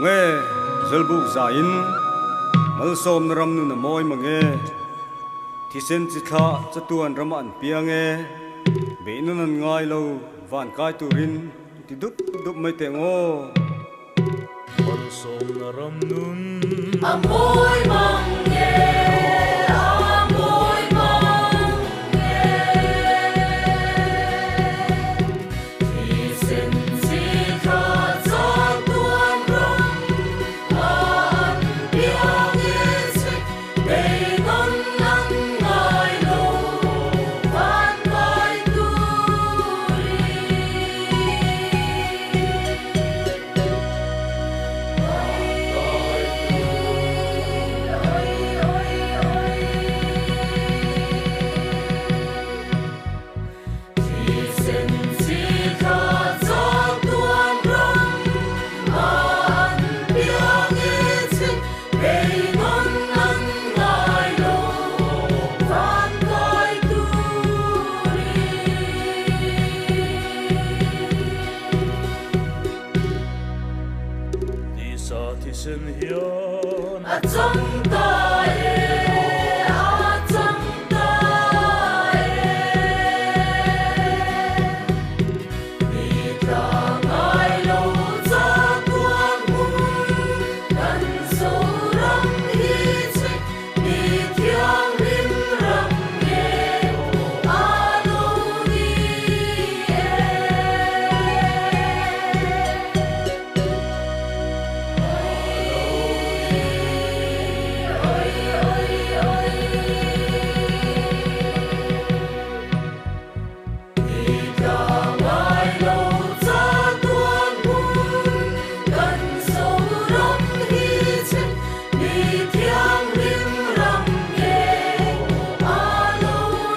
nghe zelbu zain malsom ram nu na moi mange thisen chi tha chatuan raman piange be nu nan ngai lo van kai turin ti dup dup mai te ngo malsom na ram nun amoy mange amoy mange thisen chi tha chatuan raman piange be nun nan ngai lo van kai thisen hian acham ta acham ta mi ta ngai lo cha tuan mun kan so ram hi che mi thiang lim ram ye a lo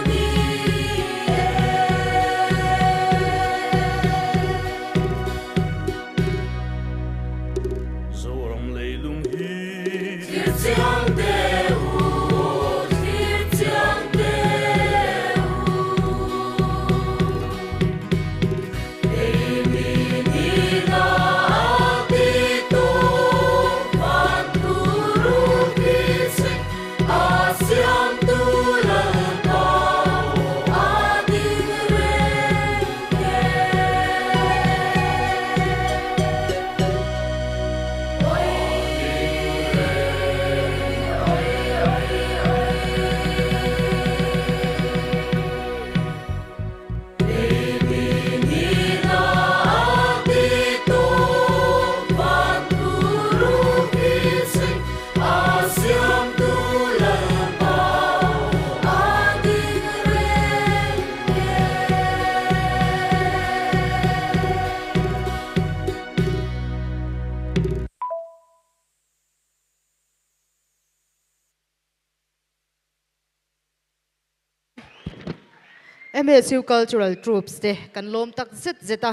ni zoram leilung hi chiang te u chiang te u mi ni na ti to van tu ru ki se asiam tu la pa a ding re MSU Cultural Troops te kan lom tak zet zeta